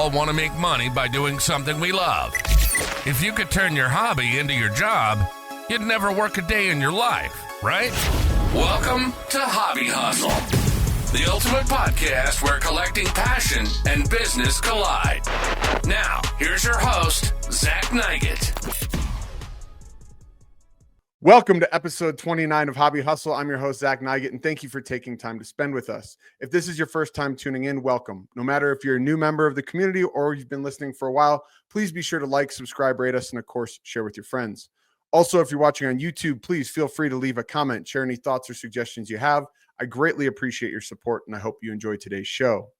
all want to make money by doing something we love. If you could turn your hobby into your job, you'd never work a day in your life, right? Welcome to Hobby Hustle, the ultimate podcast where collecting passion and business collide. Now, here's your host, Zach Nigett. Welcome to episode 29 of Hobby Hustle. I'm your host, Zach Nigett, and thank you for taking time to spend with us. If this is your first time tuning in, welcome. No matter if you're a new member of the community or you've been listening for a while, please be sure to like, subscribe, rate us, and of course, share with your friends. Also, if you're watching on YouTube, please feel free to leave a comment, share any thoughts or suggestions you have. I greatly appreciate your support, and I hope you enjoy today's show.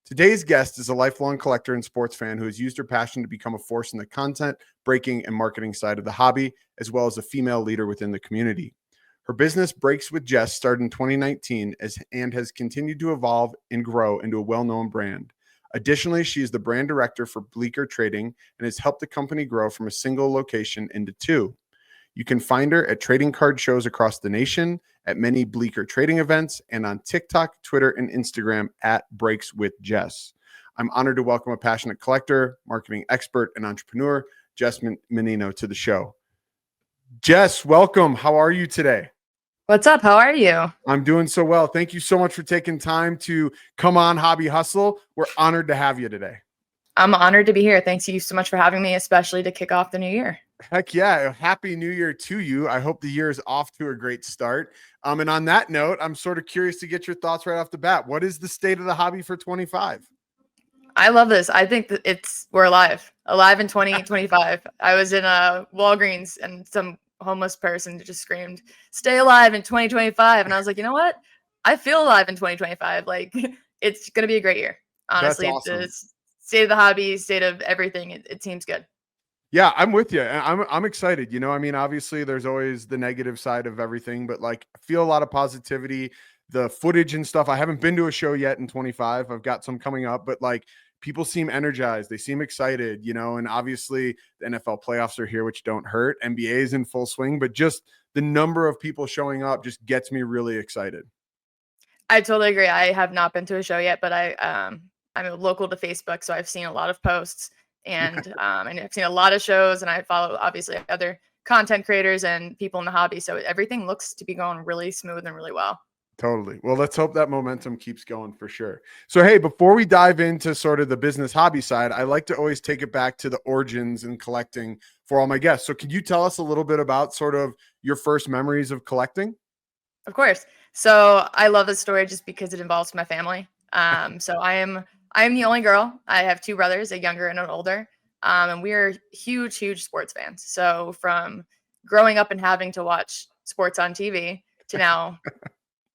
Today's guest is a lifelong collector and sports fan who has used her passion to become a force in the content, breaking, and marketing side of the hobby, as well as a female leader within the community. Her business, Breaks with Jess, started in 2019 and has continued to evolve and grow into a well-known brand. Additionally, she is the brand director for Bleecker Trading and has helped the company grow from a single location into two. You can find her at trading card shows across the nation, at many Bleecker Trading events, and on TikTok, Twitter, and Instagram at Breaks with Jess. I'm honored to welcome a passionate collector, marketing expert, and entrepreneur, Jess Mineo, to the show. Jess, welcome. How are you today? What's up? How are you? I'm doing so well. Thank you so much for taking time to come on Hobby Hustle. We're honored to have you today. I'm honored to be here. Thanks you so much for having me, especially to kick off the new year. Heck yeah. Happy New Year to you. I hope the year is off to a great start. And on that note, I'm sort of curious to get your thoughts right off the bat. What is the state of the hobby for 25? I love this. I think that we're alive in 2025. I was in a Walgreens and some homeless person just screamed, "Stay alive in 2025." And I was like, you know what? I feel alive in 2025. Like, it's going to be a great year. Honestly, That's awesome. The state of the hobby, state of everything. It seems good. Yeah, I'm with you. I'm excited. You know, I mean, obviously there's always the negative side of everything, but like I feel a lot of positivity, the footage and stuff. I haven't been to a show yet in 25. I've got some coming up, but like people seem energized. They seem excited, you know, and obviously the NFL playoffs are here, which don't hurt. NBA is in full swing, but just the number of people showing up just gets me really excited. I totally agree. I have not been to a show yet, but I'm local to Facebook, so I've seen a lot of posts. And I've seen a lot of shows, and I follow obviously other content creators and people in the hobby. So everything looks to be going really smooth and really well. Totally. Well, let's hope that momentum keeps going for sure. So, hey, before we dive into sort of the business hobby side, I like to always take it back to the origins and collecting for all my guests. So can you tell us a little bit about sort of your first memories of collecting? Of course. So I love this story just because it involves my family. So I'm the only girl. I have two brothers, a younger and an older. And we are huge sports fans. So from growing up and having to watch sports on TV to now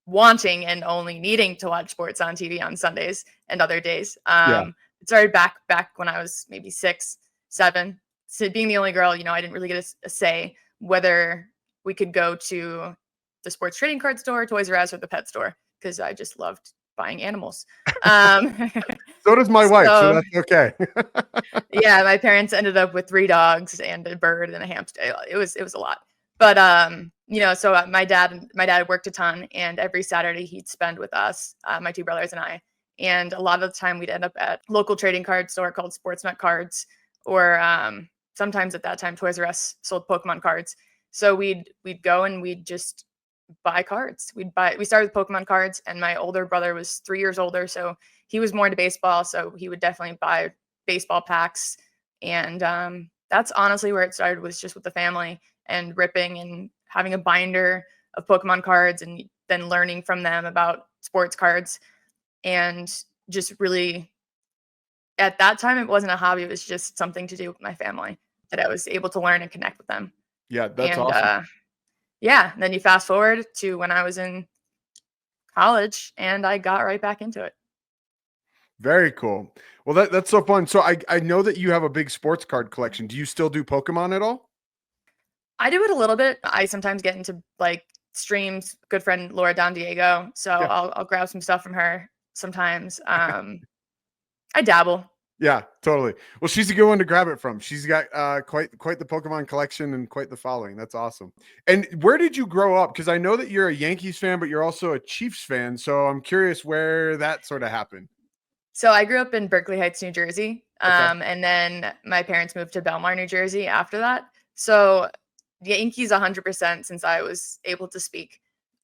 wanting and only needing to watch sports on TV on Sundays and other days. It started back when I was maybe 6, 7. So being the only girl, you know, I didn't really get a say whether we could go to the sports trading card store, Toys R Us, or the pet store, because I just loved buying animals. So does my wife, so that's okay. Yeah, my parents ended up with 3 dogs and a bird and a hamster. It was a lot. But you know, so my dad worked a ton, and every Saturday he'd spend with us, my 2 brothers and I. And a lot of the time we'd end up at local trading card store called Sportsnet Cards, or sometimes at that time Toys R Us sold Pokemon cards. So we'd go and we'd just buy cards. We started with Pokemon cards, and my older brother was 3 years older, so he was more into baseball, so he would definitely buy baseball packs. And that's honestly where it started, was just with the family and ripping and having a binder of Pokemon cards, and then learning from them about sports cards. And just really, at that time, it wasn't a hobby, it was just something to do with my family that I was able to learn and connect with them. Yeah, that's awesome. Yeah, then you fast forward to when I was in college, and I got right back into it. Very cool. Well, that's so fun. So I know that you have a big sports card collection. Do you still do Pokemon at all? I do it a little bit. I sometimes get into like streams. Good friend Laura Don Diego, so Yeah. I'll grab some stuff from her sometimes. I dabble. Yeah, totally. Well, she's a good one to grab it from. She's got quite the Pokemon collection and quite the following. That's awesome. And where did you grow up? Because I know that you're a Yankees fan, but you're also a Chiefs fan. So I'm curious where that sort of happened. So I grew up in Berkeley Heights, New Jersey. And then my parents moved to Belmar, New Jersey after that. So Yankees 100% since I was able to speak.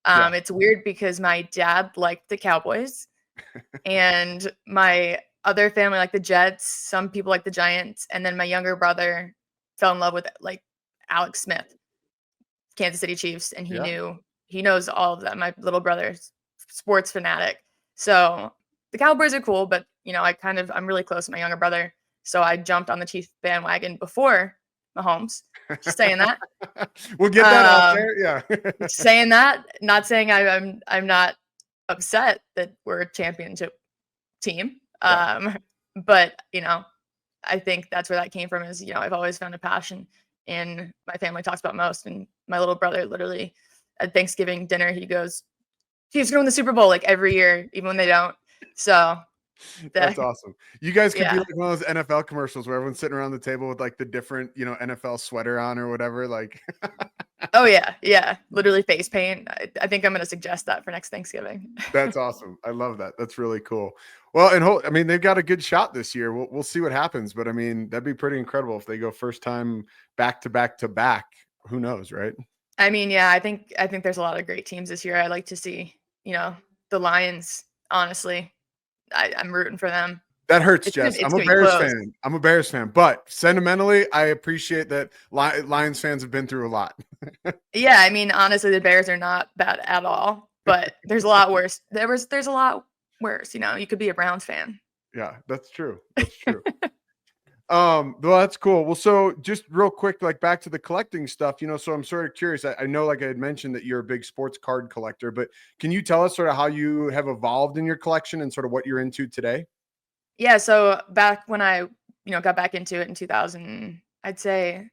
It's weird because my dad liked the Cowboys and my other family like the Jets. Some people like the Giants. And then my younger brother fell in love with like Alex Smith, Kansas City Chiefs. And he knows all of them. My little brother's sports fanatic. So the Cowboys are cool, but I'm really close with my younger brother. So I jumped on the Chiefs bandwagon before Mahomes. Just saying that. We'll get that out there. Yeah. Saying that, not saying I'm not upset that we're a championship team. But I think that's where that came from is, I've always found a passion and my family talks about most. And my little brother literally at Thanksgiving dinner, he goes, Chiefs going to win the Super Bowl like every year, even when they don't. So that's awesome. You guys could be like one of those NFL commercials where everyone's sitting around the table with like the different, NFL sweater on or whatever. Like, oh yeah, literally face paint. I think I'm going to suggest that for next Thanksgiving. That's awesome. I love that. That's really cool. Well, and they've got a good shot this year. We'll see what happens, but I mean, that'd be pretty incredible if they go first time back to back to back. Who knows, right? I mean, yeah, I think there's a lot of great teams this year. I like to see, the Lions. Honestly, I'm rooting for them. That hurts, Jess. I'm a Bears fan. But sentimentally, I appreciate that Lions fans have been through a lot. Yeah, I mean, honestly, the Bears are not bad at all. But there's a lot worse. There's a lot worse. You could be a Browns fan. Yeah, that's true. That's true. Well, that's cool. Well, so just real quick, like back to the collecting stuff, so I'm sort of curious. I know, like I had mentioned that you're a big sports card collector, but can you tell us sort of how you have evolved in your collection and sort of what you're into today? Yeah. So back when I, got back into it in 2000, I'd say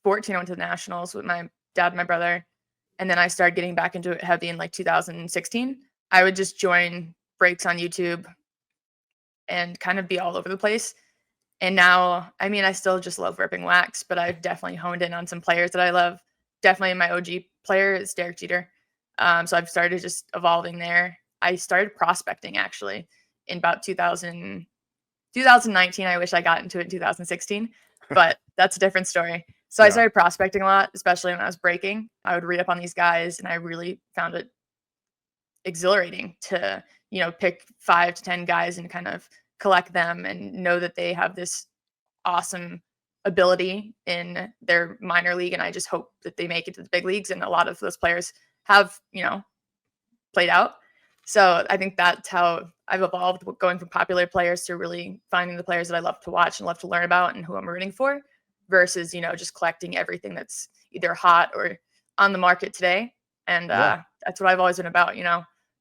14, I went to the Nationals with my dad and my brother. And then I started getting back into it heavy in like 2016. I would just join breaks on YouTube and kind of be all over the place. And now, I mean, I still just love ripping wax, but I've definitely honed in on some players that I love. Definitely my OG player is Derek Jeter. So I've started just evolving there. I started prospecting actually in about 2019. I wish I got into it in 2016, but that's a different story. So I started prospecting a lot, especially when I was breaking. I would read up on these guys and I really found it exhilarating to, pick 5 to 10 guys and kind of collect them and know that they have this awesome ability in their minor league. And I just hope that they make it to the big leagues. And a lot of those players have, played out. So I think that's how I've evolved, going from popular players to really finding the players that I love to watch and love to learn about and who I'm rooting for versus, just collecting everything that's either hot or on the market today. And that's what I've always been about,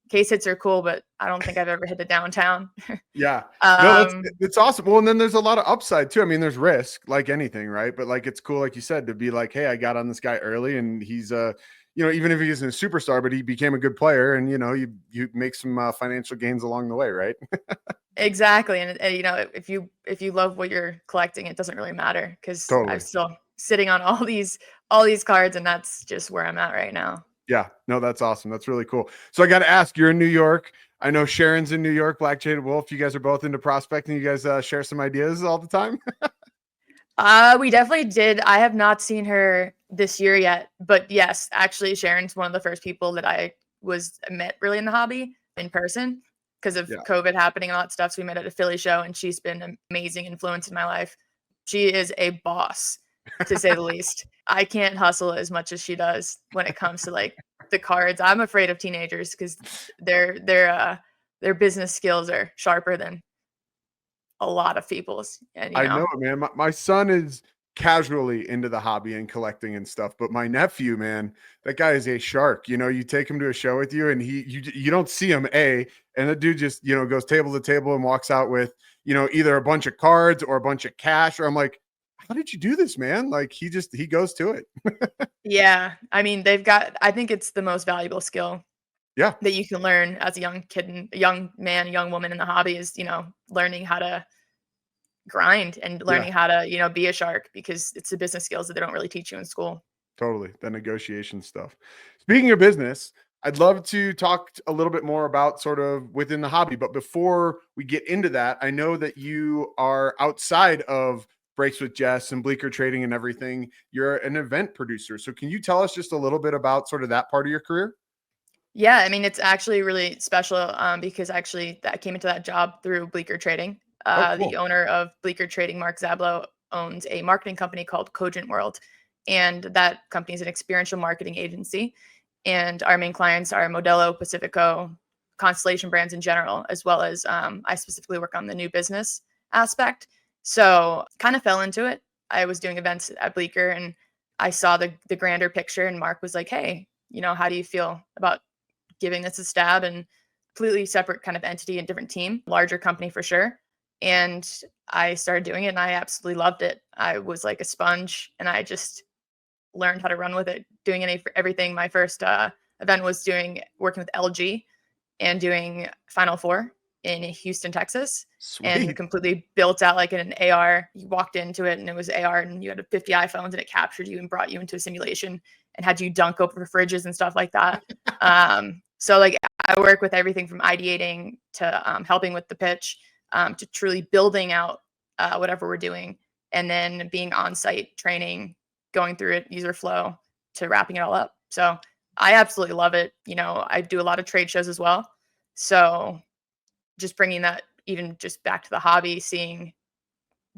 Case hits are cool, but I don't think I've ever hit it downtown. Yeah. No, it's awesome. Well, and then there's a lot of upside too. I mean, there's risk like anything, right? But like, it's cool, like you said, to be like, hey, I got on this guy early and he's, even if he isn't a superstar, but he became a good player and, you make some financial gains along the way, right? Exactly. And if you love what you're collecting, it doesn't really matter because I'm still sitting on all these cards and that's just where I'm at right now. Yeah, no, that's awesome. That's really cool. So I got to ask, you're in New York. I know Sharon's in New York, Black Jaded Wolf. You guys are both into prospecting. You guys share some ideas all the time? We definitely did. I have not seen her this year yet, but yes, actually Sharon's one of the first people that I met really in the hobby in person because of COVID happening and all that stuff. So we met at a Philly show and she's been an amazing influence in my life. She is a boss, to say the least. I can't hustle as much as she does when it comes to like the cards. I'm afraid of teenagers because their business skills are sharper than a lot of people's. And I know, man. My son is casually into the hobby and collecting and stuff, but my nephew, man, that guy is a shark. You take him to a show with you and you don't see him, and the dude just, goes table to table and walks out with, either a bunch of cards or a bunch of cash, or I'm like, how did you do this, man? Like he goes to it. Yeah. I mean, I think it's the most valuable skill that you can learn as a young kid and a young man, a young woman in the hobby is, learning how to grind and learning how to, be a shark because it's the business skills that they don't really teach you in school. Totally. The negotiation stuff. Speaking of business, I'd love to talk a little bit more about sort of within the hobby. But before we get into that, I know that you are outside of Breaks with Jess and Bleecker Trading and everything. You're an event producer. So can you tell us just a little bit about sort of that part of your career? Yeah, I mean, it's actually really special because actually that came into that job through Bleecker Trading. Oh, The cool. owner of Bleecker Trading, Mark Zablo, owns a marketing company called Cogent World. And that company is an experiential marketing agency. And our main clients are Modelo, Pacifico, Constellation brands in general, as well as I specifically work on the new business aspect. So kind of fell into it. I was doing events at Bleecker and I saw the grander picture, and Mark was like, hey, how do you feel about giving this a stab? And completely separate kind of entity and different team, larger company for sure. And I started doing it and I absolutely loved it. I was like a sponge and I just learned how to run with it, doing everything. My first event was working with LG and doing Final Four in Houston, Texas, and Sweet. completely built out like an AR. You walked into it and it was AR, and you had 50 iPhones, and it captured you and brought you into a simulation and had you dunk over fridges and stuff like that. So like I work with everything from ideating to helping with the pitch to truly building out whatever we're doing, and then being on site training, going through it, user flow, to wrapping it all up. So I absolutely love it. I do a lot of trade shows as well. So just bringing that even just back to the hobby, seeing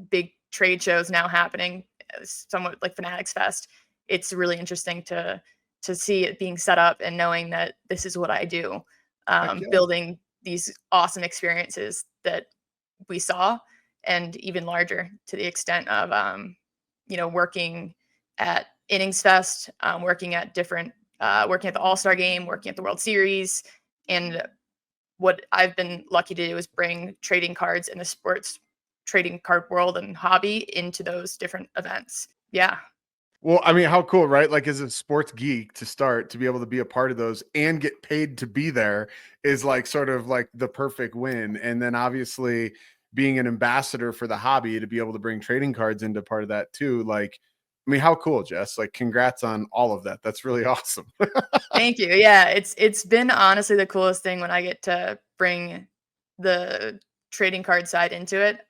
big trade shows now happening, somewhat like Fanatics Fest, it's really interesting to see it being set up and knowing that this is what I do, Heck yeah. building these awesome experiences that we saw, and even larger to the extent of working at Innings Fest, working at the All-Star Game, working at the World Series, and what I've been lucky to do is bring trading cards in the sports trading card world and hobby into those different events. Yeah. Well, I mean, how cool, right? Like, as a sports geek to start to be able to be a part of those and get paid to be there is like sort of like the perfect win. And then obviously being an ambassador for the hobby to be able to bring trading cards into part of that too. Like, I mean, how cool, Jess? Like, congrats on all of that. That's really awesome. Thank you. Yeah, it's been honestly the coolest thing when I get to bring the trading card side into it.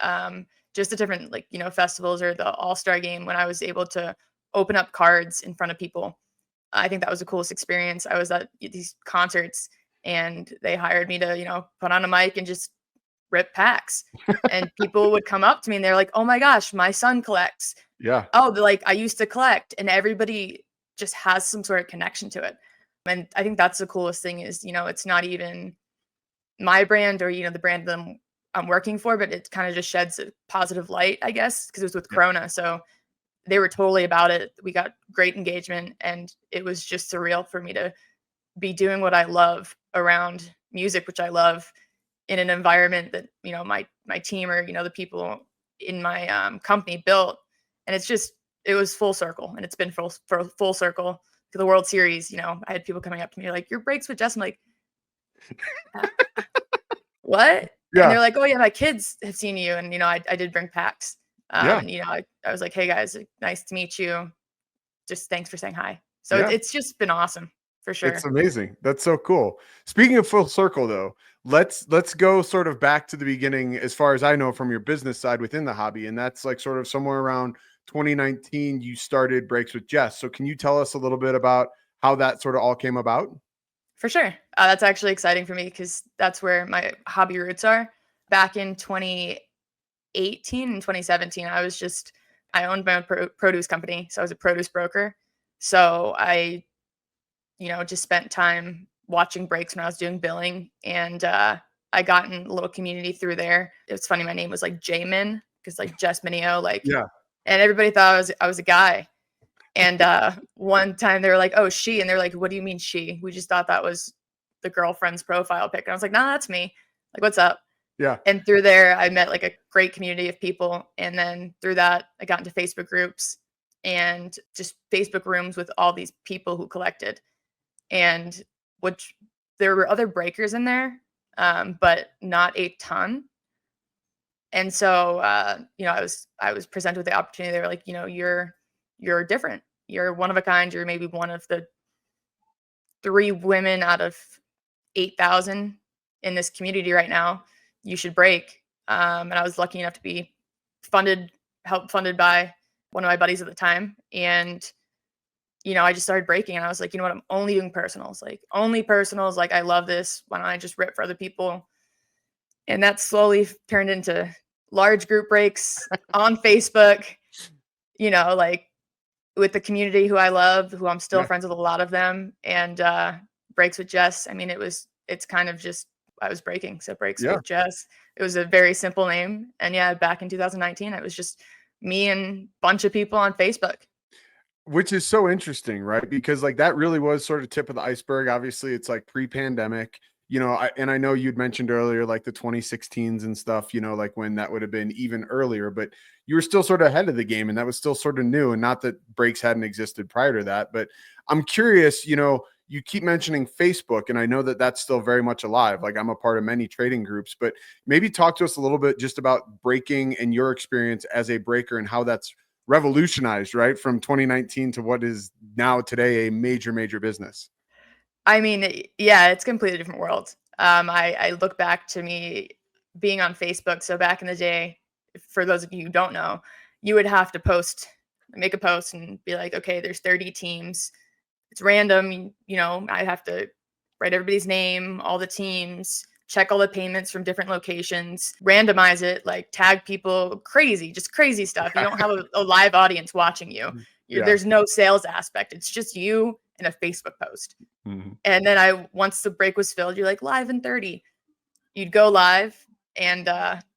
Just the different festivals or the All-Star Game, when I was able to open up cards in front of people. I think that was the coolest experience. I was at these concerts and they hired me to, put on a mic and just rip packs. And people would come up to me and they're like, "Oh my gosh, my son collects." Yeah. Oh, they're like, "I used to collect." And everybody just has some sort of connection to it. And I think that's the coolest thing is, it's not even my brand or, the brand that I'm working for, but it kind of just sheds a positive light, I guess, because it was with Yeah. Corona. So they were totally about it. We got great engagement, and it was just surreal for me to be doing what I love around music, which I love, in an environment that, my team or, the people in my company built. And it was full circle, and it's been full circle to the World Series. I had people coming up to me like, "Your breaks with Jess." I'm like, "Uh, what?" And Yeah. they're like, "Oh yeah, my kids have seen you." And, I did bring packs. Yeah. And, I was like, "Hey guys, nice to meet you. Just thanks for saying hi." So Yeah. it's just been awesome for It's sure. amazing. That's so cool. Speaking of full circle though, let's go sort of back to the beginning as far as I know from your business side within the hobby, and that's like sort of somewhere around 2019 you started Breaks with Jess. So can you tell us a little bit about how that sort of all came about? For sure. That's actually exciting for me because that's where my hobby roots are. Back in 2018 and 2017, I owned my own produce company. So I was a produce broker. So I, just spent time watching breaks when I was doing billing. And I got in a little community through there. It's funny, my name was like J-Min because like Jess Mineo, like, Yeah. and everybody thought I was a guy. And one time they were like, "Oh, she," and they're like, "What do you mean she? We just thought that was the girlfriend's profile pic." And I was like, "Nah, that's me. Like, what's up?" Yeah. And through there, I met like a great community of people. And then through that, I got into Facebook groups and just Facebook rooms with all these people who collected. And which there were other breakers in there, but not a ton. And so, I was presented with the opportunity. They were like, "You're different. You're one of a kind. You're maybe one of the 3 women out of 8,000 in this community right now, you should break. And I was lucky enough to be helped funded by one of my buddies at the time. And, I just started breaking and I was like, you know what, I'm only doing personals, only personals. Like, I love this. Why don't I just rip for other people? And that slowly turned into large group breaks on Facebook, like with the community who I love, who I'm still friends with a lot of them, and breaks with Jess. I mean, it's kind of just, I was breaking. So breaks with Jess. It was a very simple name. And back in 2019, it was just me and a bunch of people on Facebook. Which is so interesting, right? Because like that really was sort of tip of the iceberg. Obviously, it's like pre-pandemic, I know you'd mentioned earlier, like the 2016s and stuff, like when that would have been even earlier, but you were still sort of ahead of the game and that was still sort of new. And not that breaks hadn't existed prior to that, but I'm curious, you keep mentioning Facebook and I know that that's still very much alive. Like I'm a part of many trading groups, but maybe talk to us a little bit just about breaking and your experience as a breaker and how that's revolutionized, right? From 2019 to what is now today a major, major business. I mean, yeah, it's a completely different world. I look back to me being on Facebook. So back in the day, for those of you who don't know, you would have to make a post and be like, okay, there's 30 teams. It's random. I'd have to write everybody's name, all the teams, check all the payments from different locations, randomize it, like tag people, just crazy stuff. You don't have a live audience watching you. There's no sales aspect. It's just you and a Facebook post. Mm-hmm. And then once the break was filled, you're like live in 30. You'd go live and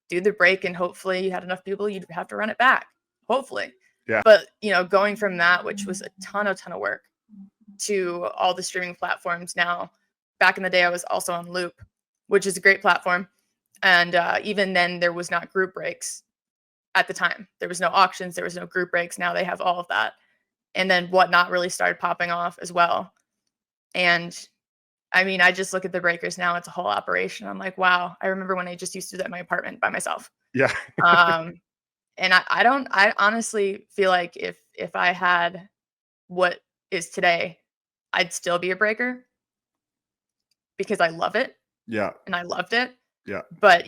do the break, and hopefully you had enough people, you'd have to run it back. Hopefully. Yeah. But going from that, which was a ton of work, to all the streaming platforms now. Back in the day, I was also on Loop, which is a great platform. And even then, there was not group breaks at the time. There was no auctions. There was no group breaks. Now they have all of that. And then Whatnot really started popping off as well. And I mean, I just look at the breakers now. It's a whole operation. I'm like, wow. I remember when I just used to do that in my apartment by myself. Yeah. And I honestly feel like if I had what is today, I'd still be a breaker because I love it. Yeah. And I loved it. Yeah. But,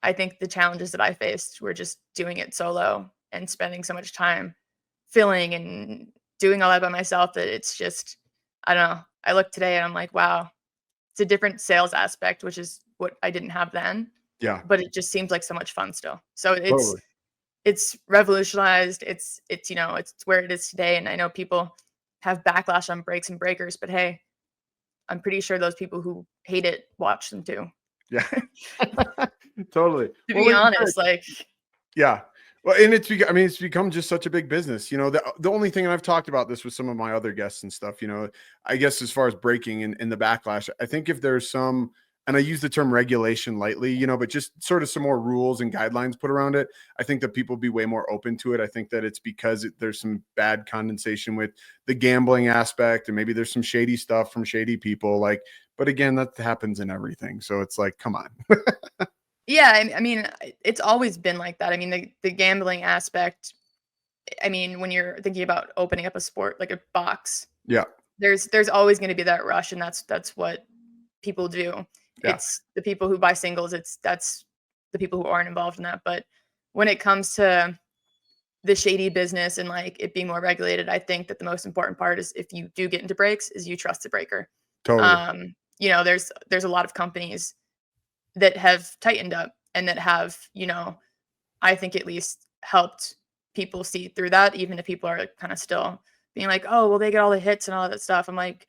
I think the challenges that I faced were just doing it solo and spending so much time filling and doing all that by myself that it's just, I don't know. I look today and I'm like, wow, it's a different sales aspect, which is what I didn't have then. Yeah. But it just seems like so much fun still. So Totally. It's revolutionized. It's where it is today. And I know people have backlash on breaks and breakers, but hey, I'm pretty sure those people who hate it watch them too. Yeah. Totally. To be honest, yeah. Well, and it's become just such a big business. The only thing, and I've talked about this with some of my other guests and stuff, I guess as far as breaking and the backlash, I think if there's some, and I use the term regulation lightly, but just sort of some more rules and guidelines put around it, I think that people be way more open to it. I think that it's because there's some bad condensation with the gambling aspect, and maybe there's some shady stuff from shady people. But again, that happens in everything. So it's like, come on. Yeah, I mean, it's always been like that. I mean, the gambling aspect, I mean, when you're thinking about opening up a sport, like a box, yeah, there's always going to be that rush, and that's what people do. Yeah. It's the people who buy singles. That's the people who aren't involved in that. But when it comes to the shady business and it being more regulated, I think that the most important part is if you do get into breaks, is you trust the breaker. Totally. There's a lot of companies that have tightened up and that have, I think at least helped people see through that, even if people are kind of still being like, oh, well, they get all the hits and all that stuff. I'm like,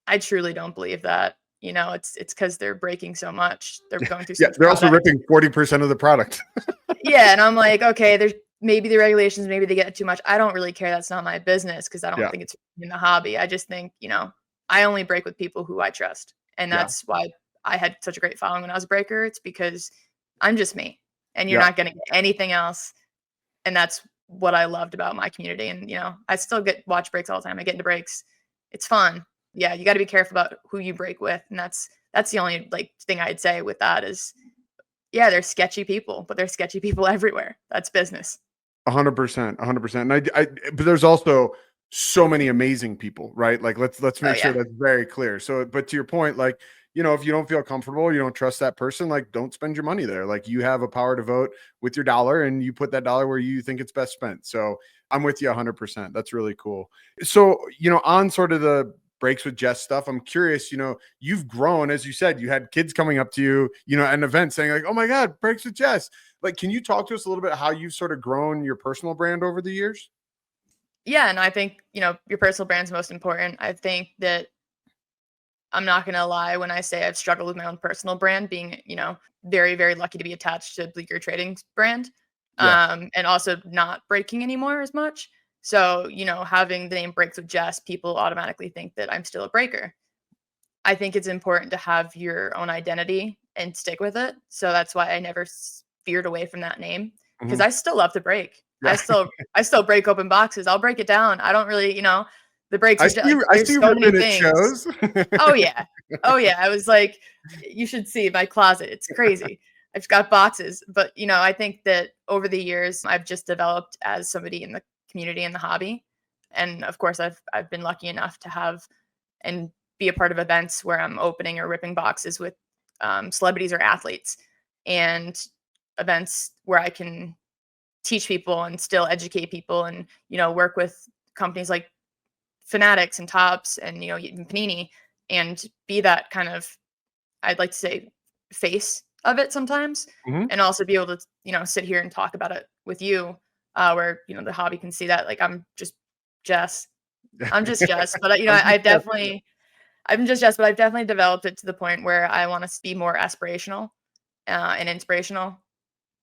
I truly don't believe that. It's because they're breaking so much. They're going through. Yeah, they're also ripping 40% of the product. Yeah, and I'm like, okay, there's maybe the regulations, maybe they get too much. I don't really care. That's not my business because I don't think it's in the hobby. I just think, I only break with people who I trust, and that's why I had such a great following when I was a breaker. It's because I'm just me, and you're not going to get anything else. And that's what I loved about my community. And, I still watch breaks all the time. I get into breaks. It's fun. Yeah. You got to be careful about who you break with. And that's the only thing I'd say with that is, yeah, there's sketchy people, but there's sketchy people everywhere. That's business. 100%. And but there's also so many amazing people, right? Like let's Oh make sure yeah. that's very clear. So, but to your point, like, you know, if you don't feel comfortable, you don't trust that person, like don't spend your money there. Like you have a power to vote with your dollar and you put that dollar where you think it's best spent. So I'm with you 100%. That's really cool. So, you know, on sort of the breaks with Jess stuff, I'm curious, you know, you've grown, as you said, you had kids coming up to you, you know, at an event saying like, oh my God, breaks with Jess. Like, can you talk to us a little bit how you've sort of grown your personal brand over the years? Yeah, and I think, your personal brand's most important. I think that I'm not gonna lie when I say I've struggled with my own personal brand, being, very, very lucky to be attached to Bleecker Trading's brand, Yeah. and also not breaking anymore as much. So, having the name Breaks with Jess, people automatically think that I'm still a breaker. I think it's important to have your own identity and stick with it. So that's why I never veered away from that name because Mhm. I still love to break. I Yeah. still I still break open boxes. I'll break it down. I don't really, the breaks with like I see there's you so many ripping at things. shows. Oh yeah. Oh yeah. I was like, you should see my closet. It's crazy. I've got boxes. But I think that over the years I've just developed as somebody in the community and the hobby. And of course I've been lucky enough to have and be a part of events where I'm opening or ripping boxes with celebrities or athletes, and events where I can teach people and still educate people, and work with companies like Fanatics and Tops and even Panini, and be that kind of, I'd like to say, face of it sometimes, Mhm. and also be able to sit here and talk about it with you, where the hobby can see that like Jess. I'm just Jess, but I'm I just definitely I'm just Jess, but I've definitely developed it to the point where I want to be more aspirational and inspirational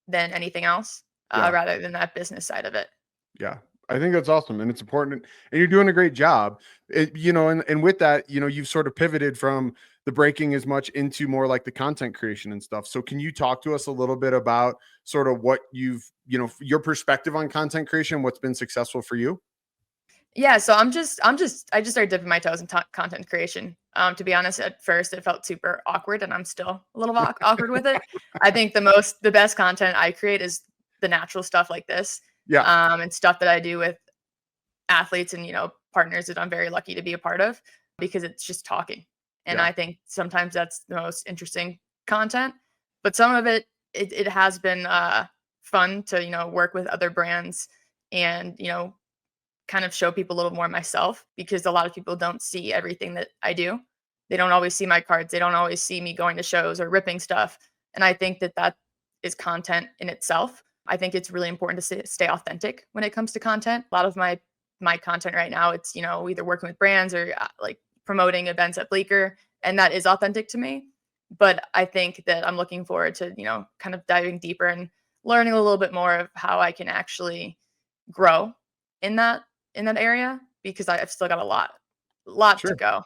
than anything else, yeah. rather than that business side of it. Yeah. I think that's awesome and it's important and you're doing a great job. You know, and with that, you know, you've sort of pivoted from the breaking as much into more like the content creation and stuff. So can you talk to us a little bit about sort of what your perspective on content creation, what's been successful for you? Yeah, so I just started dipping my toes in content creation. To be honest, at first it felt super awkward, and I'm still a little awkward with it. I think the best content I create is the natural stuff like this, Yeah. and stuff that I do with athletes and partners that I'm very lucky to be a part of, because it's just talking. And Yeah. I think sometimes that's the most interesting content. But some of it has been fun to work with other brands and kind of show people a little more myself, because a lot of people don't see everything that I do. They don't always see my cards. They don't always see me going to shows or ripping stuff. And I think that is content in itself. I think it's really important to stay authentic when it comes to content. A lot of my content right now, it's either working with brands or like promoting events at Bleecker, and that is authentic to me. But I think that I'm looking forward to kind of diving deeper and learning a little bit more of how I can actually grow in that area, because I've still got a lot to Sure. go.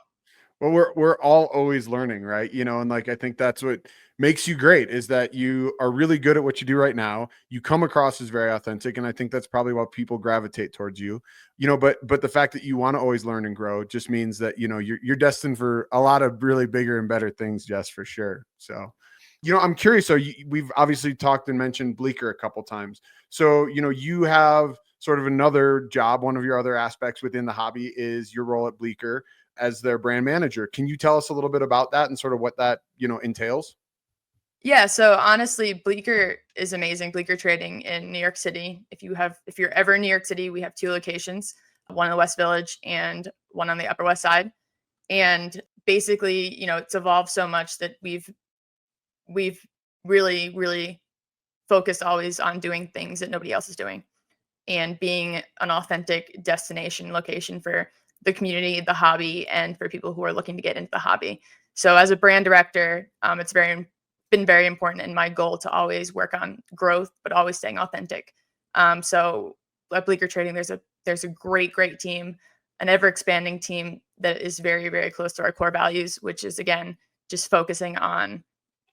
Well, we're all always learning, right? You know, and like I think that's what makes you great is that you are really good at what you do right now. You come across as very authentic, and I think that's probably why people gravitate towards you. You know, but the fact that you want to always learn and grow just means that you're destined for a lot of really bigger and better things, Jess, for sure. So, you know, I'm curious. So we've obviously talked and mentioned Bleecker a couple times. So, you know, you have sort of another job. One of your other aspects within the hobby is your role at Bleecker as their brand manager. Can you tell us a little bit about that and sort of what that, entails? Yeah, so honestly, Bleecker is amazing. Bleecker Trading in New York City. If you're ever in New York City, we have two locations, one in the West Village and one on the Upper West Side. And basically, it's evolved so much that we've really, really focused always on doing things that nobody else is doing, and being an authentic destination location for the community, the hobby, and for people who are looking to get into the hobby. So as a brand director, it's been very important in my goal to always work on growth, but always staying authentic. So at Bleecker Trading, there's a great team, an ever expanding team that is very, very close to our core values, which is again just focusing on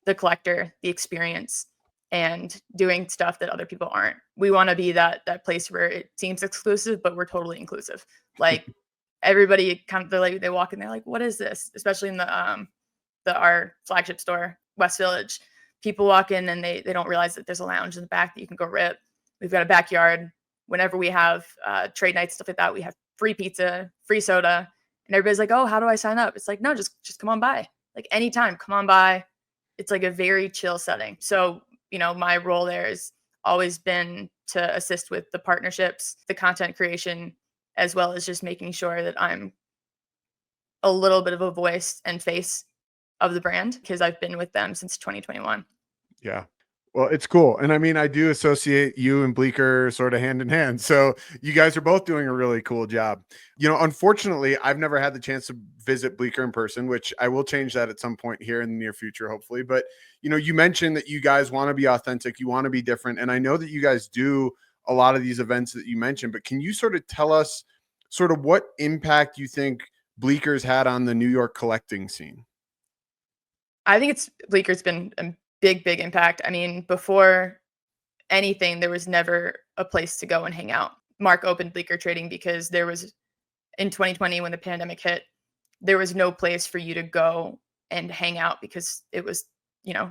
the collector, the experience, and doing stuff that other people aren't. We want to be that place where it seems exclusive, but we're totally inclusive. Like everybody kind of, they walk in, they're like, "What is this?" Especially in the our flagship store, West Village. People walk in and they don't realize that there's a lounge in the back that you can go rip. We've got a backyard. Whenever we have trade nights, stuff like that, we have free pizza, free soda. And everybody's like, oh, how do I sign up? It's like, no, just come on by. Like anytime, come on by. It's like a very chill setting. So, my role there has always been to assist with the partnerships, the content creation, as well as just making sure that I'm a little bit of a voice and face of the brand because I've been with them since 2021. Yeah. Well, it's cool. And I mean, I do associate you and Bleecker sort of hand in hand. So you guys are both doing a really cool job. Unfortunately, I've never had the chance to visit Bleecker in person, which I will change that at some point here in the near future, hopefully. But, you mentioned that you guys want to be authentic, you want to be different. And I know that you guys do a lot of these events that you mentioned, but can you sort of tell us sort of what impact you think Bleecker's had on the New York collecting scene? I think Bleecker's been a big impact. I mean, before anything, there was never a place to go and hang out. Mark opened Bleecker Trading because there was, in 2020 when the pandemic hit, there was no place for you to go and hang out because it was,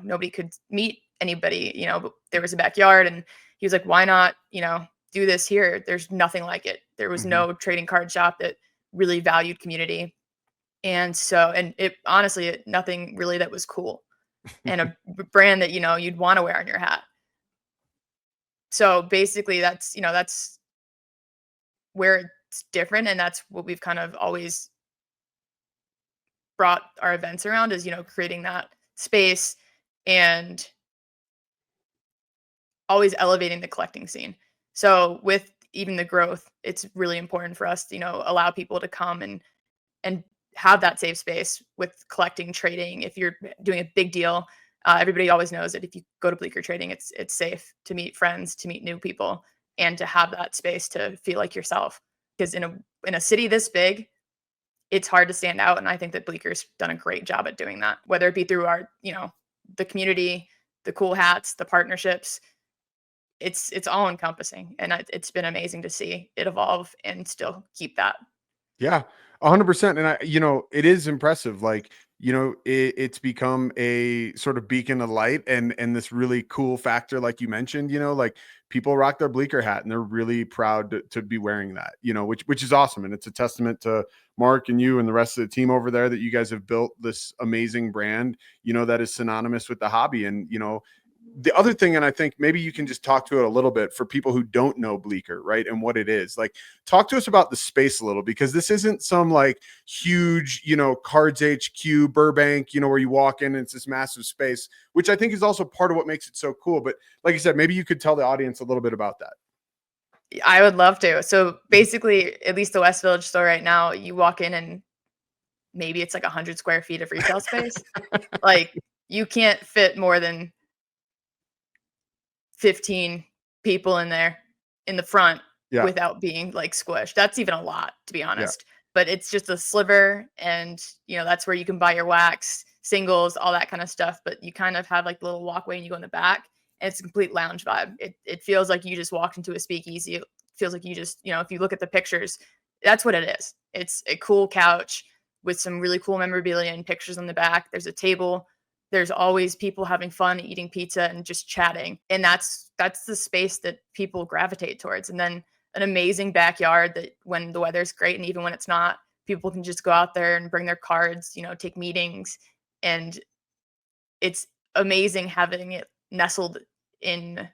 nobody could meet anybody, but there was a backyard, and he was like, why not, do this here? There's nothing like it. There was no trading card shop that really valued community. And so, and it honestly, nothing really that was cool and a brand that, you'd want to wear on your hat. So basically that's where it's different. And that's what we've kind of always brought our events around is, creating that space and always elevating the collecting scene. So with even the growth, it's really important for us to, allow people to come and have that safe space with collecting, trading. If you're doing a big deal, everybody always knows that if you go to Bleecker Trading, it's safe to meet friends, to meet new people, and to have that space to feel like yourself. Because in a city this big, it's hard to stand out, and I think that Bleecker's done a great job at doing that. Whether it be through our, the community, the cool hats, the partnerships, it's all encompassing, and it's been amazing to see it evolve and still keep that. Yeah, 100%. And it is impressive. Like, it's become a sort of beacon of light and this really cool factor. Like you mentioned, like people rock their Bleecker hat and they're really proud to be wearing that, which is awesome. And it's a testament to Mark and you and the rest of the team over there that you guys have built this amazing brand, that is synonymous with the hobby. And, the other thing, and I think maybe you can just talk to it a little bit for people who don't know Bleecker, right? And what it is. Like, talk to us about the space a little, because this isn't some like huge, Cards HQ, Burbank, where you walk in and it's this massive space, which I think is also part of what makes it so cool. But like I said, maybe you could tell the audience a little bit about that. I would love to. So basically, at least the West Village store right now, you walk in and maybe it's like 100 square feet of retail space. Like, you can't fit more than 15 people in there in the front without being like squished. That's even a lot, to be honest. But it's just a sliver, and that's where you can buy your wax, singles, all that kind of stuff. But you kind of have like the little walkway and you go in the back, and it's a complete lounge vibe. It feels like you just walked into a speakeasy. It feels like you just, if you look at the pictures, that's what it is. It's a cool couch with some really cool memorabilia and pictures on the back. There's a table. There's always people having fun, eating pizza and just chatting. And that's the space that people gravitate towards. And then an amazing backyard that when the weather's great and even when it's not, people can just go out there and bring their cards, take meetings. And it's amazing having it nestled in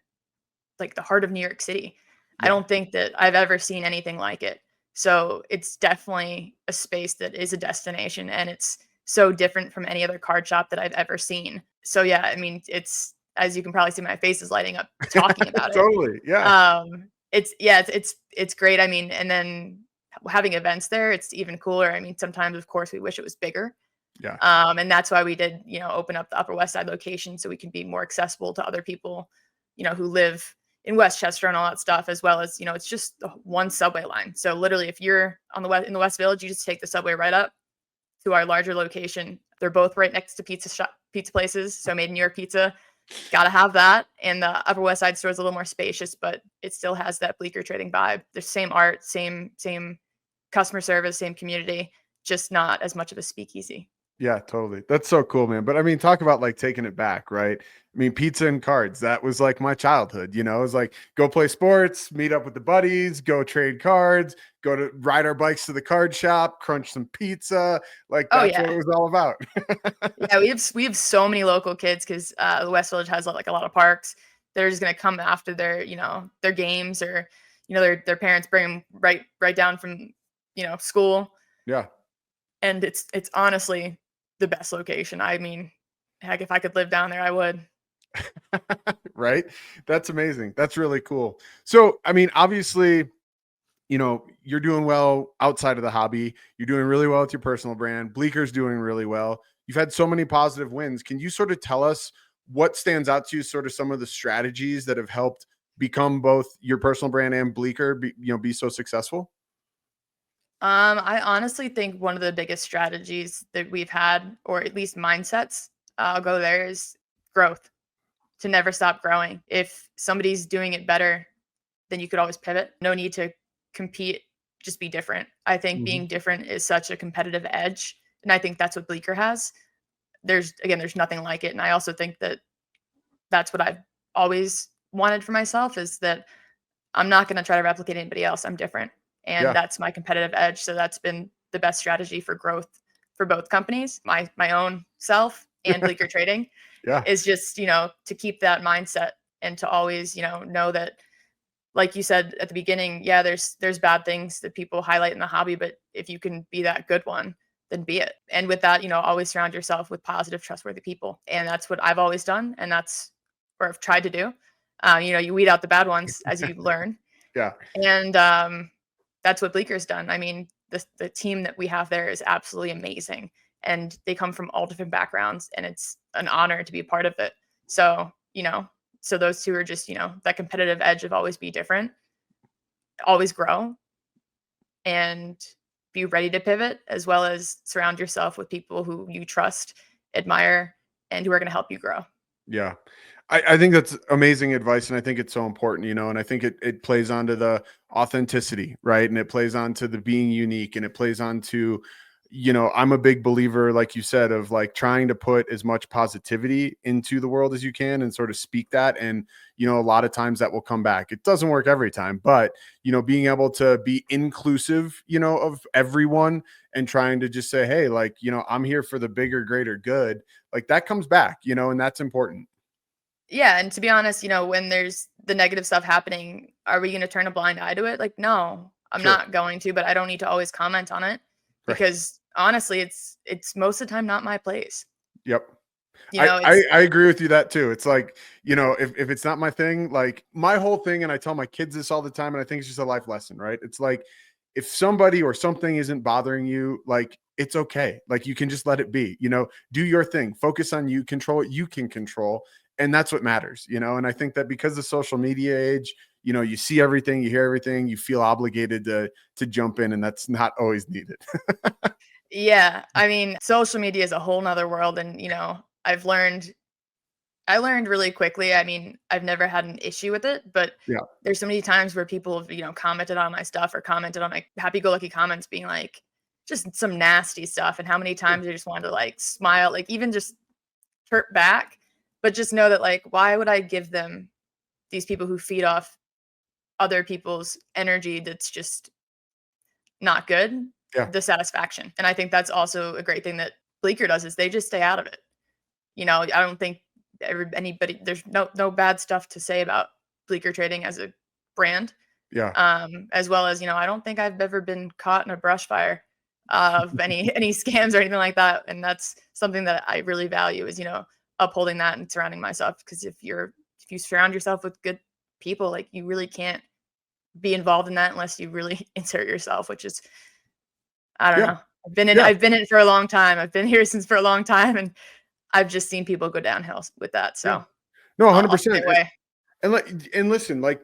like the heart of New York City. I don't think that I've ever seen anything like it. So it's definitely a space that is a destination, and it's so different from any other card shop that I've ever seen. So yeah, I mean, it's, as you can probably see, my face is lighting up talking about it. Totally. Yeah. It's great. I mean, and then having events there, it's even cooler. I mean, sometimes of course we wish it was bigger. Yeah. And that's why we did, open up the Upper West Side location so we can be more accessible to other people, who live in Westchester and all that stuff, as well as, it's just one subway line. So literally if you're in the West Village, you just take the subway right up to our larger location. They're both right next to pizza places. So Made in New York pizza, gotta have that. And the Upper West Side store is a little more spacious, but it still has that Bleecker Trading vibe. The same art, same customer service, same community, just not as much of a speakeasy. Yeah, totally. That's so cool, man. But I mean, talk about like taking it back, right? I mean, pizza and cards, that was like my childhood, it was like go play sports, meet up with the buddies, go trade cards, go to ride our bikes to the card shop, crunch some pizza. Like Oh that's what yeah. it was all about. Yeah, we have so many local kids because the West Village has like a lot of parks. They're just gonna come after their their games, or their parents bring them right down from school, Yeah. and it's honestly the best location. I mean, heck, if I could live down there, I would. Right. That's amazing. That's really cool. So, I mean, obviously, you're doing well outside of the hobby. You're doing really well with your personal brand. Bleeker's doing really well. You've had so many positive wins. Can you sort of tell us what stands out to you, sort of some of the strategies that have helped become both your personal brand and Bleecker be so successful? I honestly think one of the biggest strategies that we've had, or at least mindsets, I'll go there, is growth. To never stop growing. If somebody's doing it better, then you could always pivot. No need to compete, just be different. I think Mhm. being different is such a competitive edge, and I think that's what Bleecker has. There's nothing like it, and I also think that that's what I've always wanted for myself, is that I'm not going to try to replicate anybody else. I'm different, and Yeah. that's my competitive edge. So that's been the best strategy for growth for both companies, my own self and Bleecker Trading, Yeah. is just to keep that mindset, and to always know that, like you said at the beginning, yeah, there's bad things that people highlight in the hobby, but if you can be that good one, then be it. And with that, always surround yourself with positive, trustworthy people, and that's what I've always done, and that's or I've tried to do. You weed out the bad ones as you learn, Yeah. and that's what Bleeker's done. I mean, the team that we have there is absolutely amazing, and they come from all different backgrounds, and it's an honor to be a part of it. So, so those two are just, that competitive edge of always be different, always grow, and be ready to pivot, as well as surround yourself with people who you trust, admire, and who are going to help you grow. Yeah. I think that's amazing advice. And I think it's so important, and I think it plays onto the authenticity, right? And it plays onto the being unique, and it plays onto, I'm a big believer, like you said, of like trying to put as much positivity into the world as you can and sort of speak that. And, a lot of times that will come back. It doesn't work every time, but, being able to be inclusive, of everyone, and trying to just say, hey, like, I'm here for the bigger, greater good, like that comes back, and that's important. Yeah, and to be honest, when there's the negative stuff happening, are we gonna turn a blind eye to it? Like, no, I'm Sure. not going to, but I don't need to always comment on it, Right. because honestly, it's most of the time not my place. Yep. You I, know, I it's I agree with you that too. It's like, if it's not my thing, like my whole thing, and I tell my kids this all the time, and I think it's just a life lesson, right? It's like if somebody or something isn't bothering you, like it's okay. Like you can just let it be, do your thing, focus on you, control what you can control. And that's what matters, And I think that because of social media age, you see everything, you hear everything, you feel obligated to jump in, and that's not always needed. yeah, I mean, social media is a whole nother world, and I learned really quickly. I mean, I've never had an issue with it, but Yeah. there's so many times where people have, commented on my stuff, or commented on my happy-go-lucky comments, being like just some nasty stuff, and how many times I just wanted to like smile, like even just chirp back, but just know that, like, why would I give them, these people who feed off other people's energy that's just not good, Yeah. the satisfaction? And I think that's also a great thing that Bleecker does, is they just stay out of it. I don't think anybody, there's no bad stuff to say about Bleecker Trading as a brand. Yeah. As well as, I don't think I've ever been caught in a brush fire of any scams or anything like that. And that's something that I really value, is, upholding that and surrounding myself. Because if you surround yourself with good people, like, you really can't be involved in that unless you really insert yourself, which is, I don't Yeah. know. I've been in Yeah. I've been in it for a long time. I've been here since for a long time, and I've just seen people go downhill with that. Yeah. So No, I'll stay 100%. away. And listen, like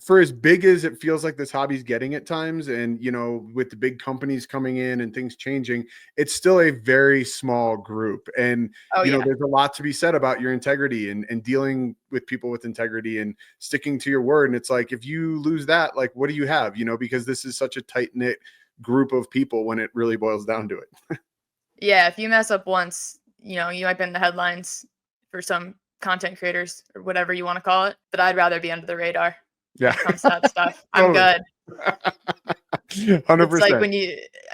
for as big as it feels like this hobby's getting at times, and with the big companies coming in and things changing, it's still a very small group. And Oh yeah. there's a lot to be said about your integrity, and dealing with people with integrity and sticking to your word. And it's like if you lose that, like what do you have? Because this is such a tight knit group of people when it really boils down to it. Yeah, if you mess up once, you might be in the headlines for some content creators or whatever you want to call it, but I'd rather be under the radar when Yeah, it comes to that stuff. I'm totally. good. 100%. It's like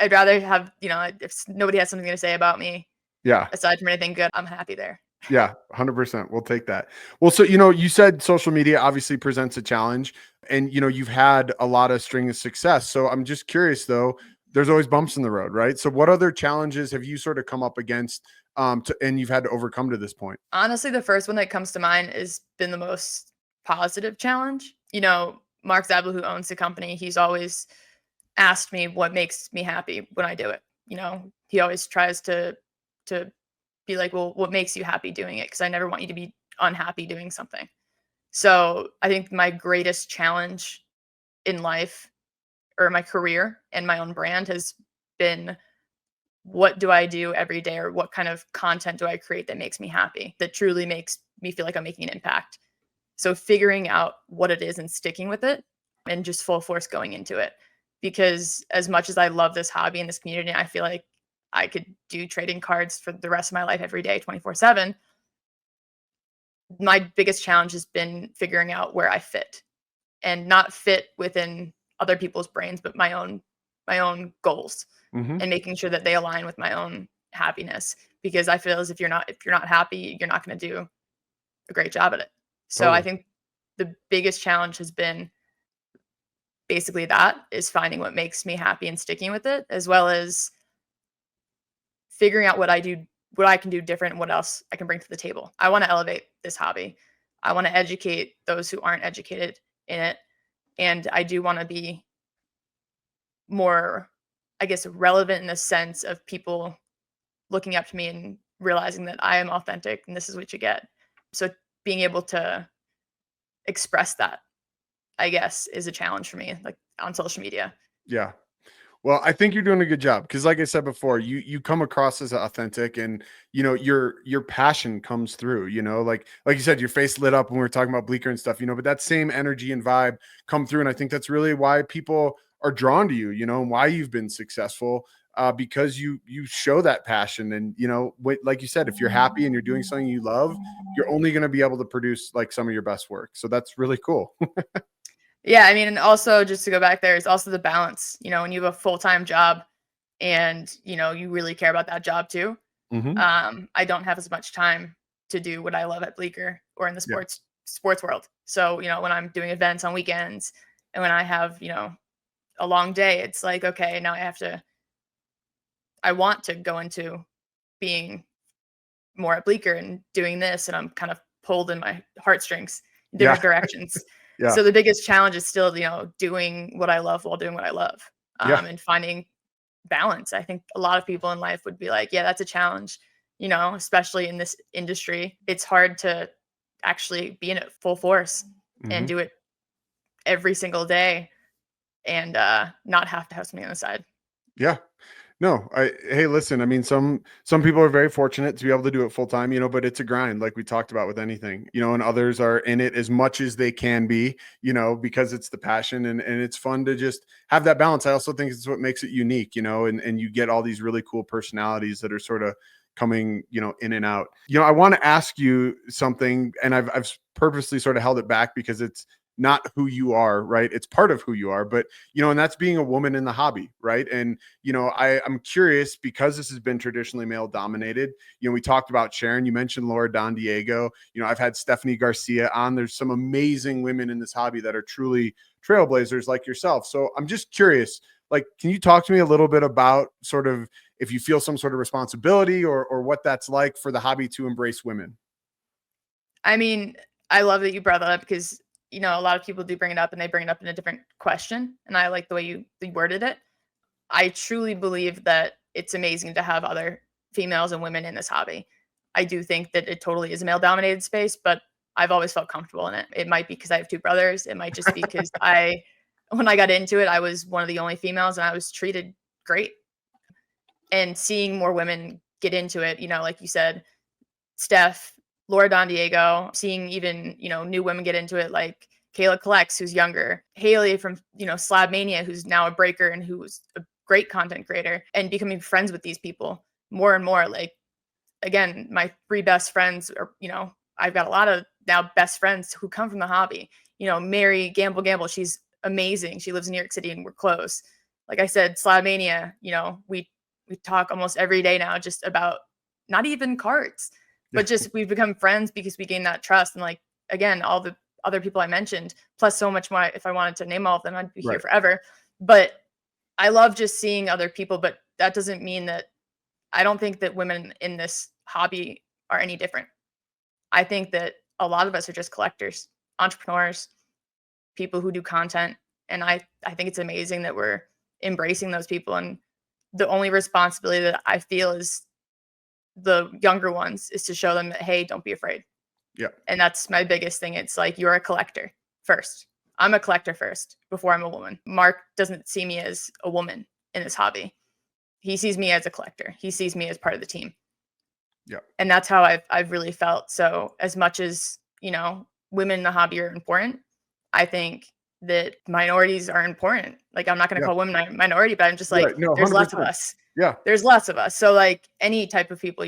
I'd rather have, if nobody has something to say about me Yeah. aside from anything good, I'm happy there. Yeah, 100%. We'll take that. Well, so, you said social media obviously presents a challenge and, you've had a lot of string of success. So I'm just curious though, there's always bumps in the road, right? So what other challenges have you sort of come up against and you've had to overcome to this point? Honestly, the first one that comes to mind has been the most positive challenge. Mark Zabel, who owns the company, he's always asked me what makes me happy when I do it. He always tries to be like, well, what makes you happy doing it? Because I never want you to be unhappy doing something. So I think my greatest challenge in life or my career and my own brand has been, what do I do every day, or what kind of content do I create that makes me happy, that truly makes me feel like I'm making an impact? So figuring out what it is and sticking with it and just full force going into it. Because as much as I love this hobby and this community, I feel like I could do trading cards for the rest of my life every day, 24/7. My biggest challenge has been figuring out where I fit, and not fit within other people's brains, but my own goals, Mm-hmm. and making sure that they align with my own happiness. Because I feel as if you're not happy, you're not going to do a great job at it. So I Totally. think the biggest challenge has been basically that, is finding what makes me happy and sticking with it, as well as figuring out what I can do different, and what else I can bring to the table. I want to elevate this hobby. I want to educate those who aren't educated in it. And I do want to be more, I guess, relevant in the sense of people looking up to me and realizing that I am authentic and this is what you get. So being able to express that, I guess, is a challenge for me, like on social media. Yeah. Well, I think you're doing a good job because, like I said before, you come across as authentic, and your passion comes through. Like you said, your face lit up when we were talking about Bleecker and stuff. But that same energy and vibe come through, and I think that's really why people are drawn to you. And why you've been successful, because you show that passion, and like you said, if you're happy and you're doing something you love, you're only going to be able to produce like some of your best work. So that's really cool. Yeah, I mean, and also just to go back there, it's also the balance. When you have a full-time job and you really care about that job too. Hmm. I don't have as much time to do what I love at Bleecker or in the Yeah. sports world. So when I'm doing events on weekends and when I have a long day, it's like, okay, now I want to go into being more at Bleecker and doing this, and I'm kind of pulled in my heartstrings in Yeah. different directions. Yeah. So the biggest challenge is still, doing what I love while doing what I love, Yeah. and finding balance. I think a lot of people in life would be like, yeah, that's a challenge, especially in this industry. It's hard to actually be in it full force and Hmm. do it every single day, and not have to have something on the side. Yeah. No, hey, listen, I mean, some people are very fortunate to be able to do it full time, but it's a grind, like we talked about with anything, and others are in it as much as they can be, because it's the passion, and it's fun to just have that balance. I also think it's what makes it unique, and you get all these really cool personalities that are sort of coming, in and out. I want to ask you something, and I've purposely sort of held it back because it's not who you are, right? It's part of who you are, but and that's being a woman in the hobby, right? And I'm curious, because this has been traditionally male dominated. We talked about Sharon. You mentioned Laura Don Diego. I've had Stephanie Garcia on. There's some amazing women in this hobby that are truly trailblazers like yourself. So I'm just curious, like, can you talk to me a little bit about sort of if you feel some sort of responsibility or what that's like for the hobby to embrace women? I mean, I love that you brought that up because, a lot of people do bring it up and they bring it up in a different question. And I like the way you worded it. I truly believe that it's amazing to have other females and women in this hobby. I do think that it totally is a male dominated space, but I've always felt comfortable in it. It might be because I have two brothers. It might just be because when I got into it, I was one of the only females and I was treated great. And seeing more women get into it, like you said, Steph, Laura Don Diego, seeing even, new women get into it, like Kayla Collects, who's younger, Haley from, Slab Mania, who's now a breaker and who's a great content creator, and becoming friends with these people more and more. Like, again, my 3 best friends are, I've got a lot of now best friends who come from the hobby. Mary Gamble, she's amazing. She lives in New York City and we're close. Like I said, Slabmania, we talk almost every day now just about not even cards, but just we've become friends because we gained that trust. And like, again, all the other people I mentioned, plus so much more. If I wanted to name all of them, I'd be here forever. But I love just seeing other people, but that doesn't mean that I don't think that women in this hobby are any different. I think that a lot of us are just collectors, entrepreneurs, people who do content. And I think it's amazing that we're embracing those people. And the only responsibility that I feel is the younger ones is to show them that, hey, don't be afraid. Yeah. And that's my biggest thing. It's like, you're a collector first. I'm a collector first before I'm a woman. Mark doesn't see me as a woman in this hobby. He sees me as a collector. He sees me as part of the team. Yeah. And that's how I've really felt. So as much as, women in the hobby are important, I think that minorities are important. Like, I'm not going to call women a minority, but I'm just like, there's less of us. Yeah. There's less of us. So like any type of people,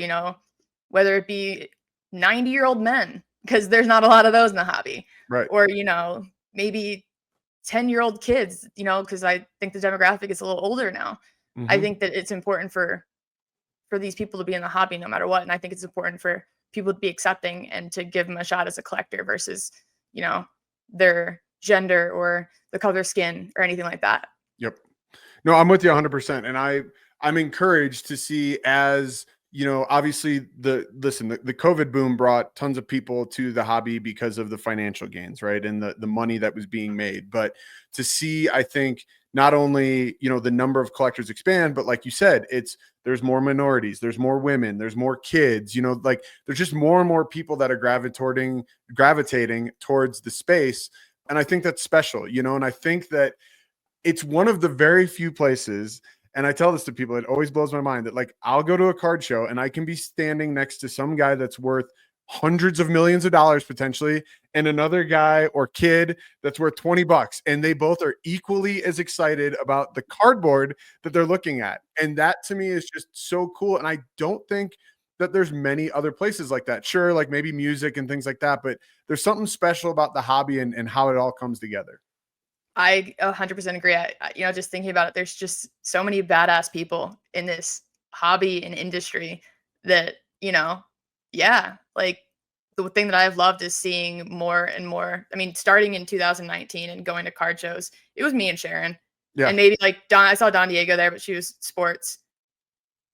whether it be 90-year-old men, because there's not a lot of those in the hobby. Right. Or, maybe 10-year-old kids, because I think the demographic is a little older now. Mm-hmm. I think that it's important for these people to be in the hobby no matter what. And I think it's important for people to be accepting and to give them a shot as a collector versus, their gender or the color of their skin or anything like that. Yep. No, I'm with you 100%. And I'm encouraged to see, as obviously the COVID boom brought tons of people to the hobby because of the financial gains, right? And the money that was being made. But to see, I think, not only, the number of collectors expand, but like you said, there's more minorities, there's more women, there's more kids, like there's just more and more people that are gravitating towards the space. And I think that's special, and I think that it's one of the very few places, and I tell this to people, it always blows my mind, that like I'll go to a card show and I can be standing next to some guy that's worth hundreds of millions of dollars potentially, and another guy or kid that's worth $20, and they both are equally as excited about the cardboard that they're looking at. And that to me is just so cool. And I don't think that there's many other places like that. Sure, like maybe music and things like that, but there's something special about the hobby and how it all comes together. I 100% agree. I just thinking about it, there's just so many badass people in this hobby and industry that, like the thing that I've loved is seeing more and more. I mean, starting in 2019 and going to card shows, it was me and Sharon. Yeah. And maybe like I saw Don Diego there, but she was sports.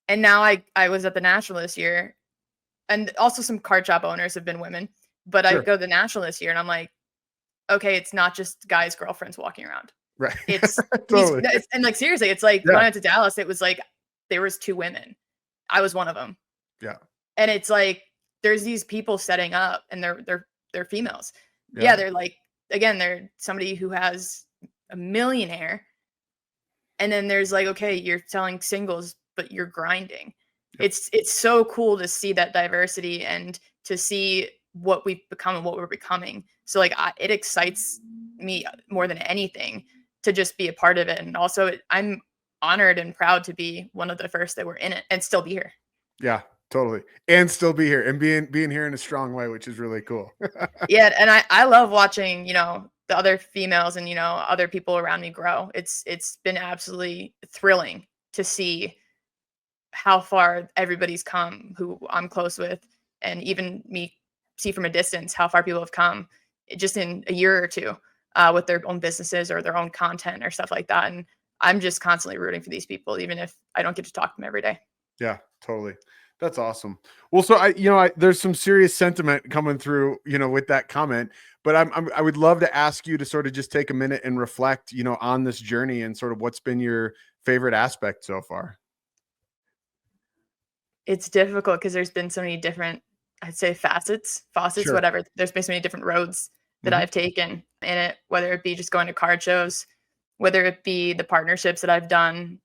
And now I was at the National this year, and also some card shop owners have been women, but sure. I go to the National this year and I'm like, okay, it's not just guys' girlfriends walking around. Right. It's, totally. And like, seriously, it's like when I went to Dallas, it was like, there was 2 women. I was one of them. Yeah. And it's like, there's these people setting up and they're females. Yeah. They're like, again, they're somebody who has a millionaire. And then there's like, okay, you're selling singles, but you're grinding. Yep. It's so cool to see that diversity and to see what we've become and what we're becoming. So like it excites me more than anything to just be a part of it. And also I'm honored and proud to be one of the first that were in it and still be here. Yeah, totally. And still be here and being here in a strong way, which is really cool. Yeah. And I love watching, the other females and, other people around me grow. It's been absolutely thrilling to see how far everybody's come who I'm close with, and even me see from a distance how far people have come just in a year or two with their own businesses or their own content or stuff like that. And I'm just constantly rooting for these people, even if I don't get to talk to them every day. Yeah, totally. That's awesome. Well, so there's some serious sentiment coming through, with that comment, but I would love to ask you to sort of just take a minute and reflect, on this journey and sort of what's been your favorite aspect so far. It's difficult because there's been so many different, I'd say faucets, sure. Whatever. There's been so many different roads that I've taken in it, whether it be just going to card shows, whether it be the partnerships that I've done.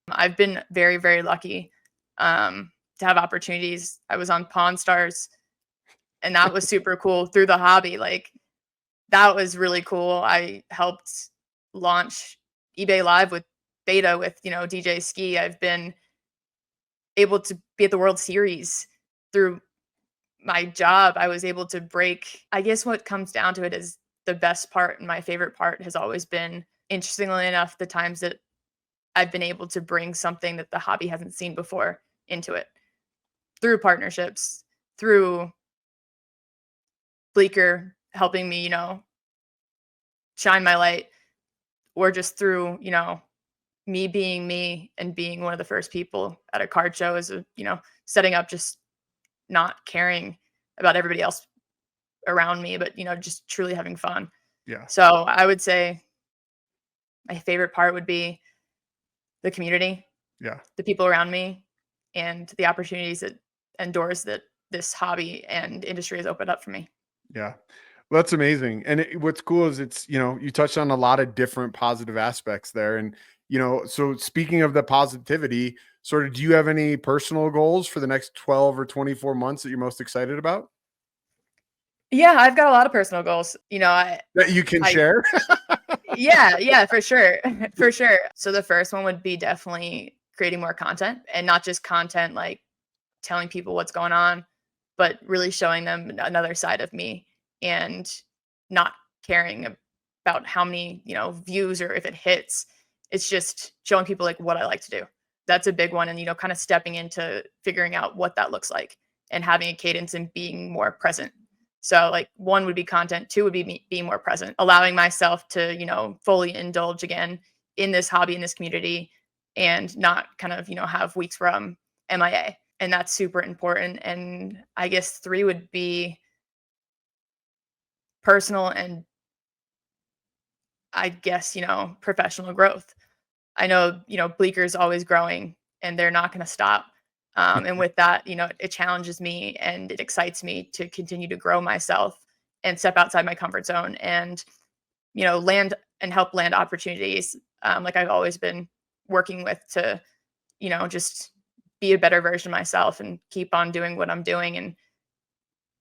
I've been very, very lucky to have opportunities. I was on Pawn Stars, and that was super cool through the hobby. Like that was really cool. I helped launch eBay Live with beta with, DJ Ski. I've been able to be at the World Series through my job. I was able to break, I guess what comes down to it is the best part and my favorite part has always been, interestingly enough, the times that I've been able to bring something that the hobby hasn't seen before into it through partnerships, through Bleecker helping me, shine my light, or just through, me being me and being one of the first people at a card show as setting up, just not caring about everybody else around me, but, just truly having fun. Yeah. So I would say my favorite part would be the community, Yeah. the people around me, and the opportunities and doors that this hobby and industry has opened up for me. Yeah. Well, that's amazing. And what's cool is it's, you touched on a lot of different positive aspects there. And, so speaking of the positivity, sort of, do you have any personal goals for the next 12 or 24 months that you're most excited about Yeah, I've got a lot of personal goals. that you can share? Yeah, for sure. For sure. So the first one would be definitely creating more content, and not just content like telling people what's going on, but really showing them another side of me and not caring about how many, views or if it hits. It's just showing people like what I like to do. That's a big one. And, kind of stepping into figuring out what that looks like and having a cadence and being more present. So like one would be content, two would be me being more present, allowing myself to, fully indulge again in this hobby, in this community, and not kind of, have weeks where I'm MIA. And that's super important. And I guess three would be personal and I guess, professional growth. I know, Bleecker is always growing and they're not going to stop. And with that, it challenges me and it excites me to continue to grow myself and step outside my comfort zone and, land and help land opportunities. Like I've always been working with to, just be a better version of myself and keep on doing what I'm doing and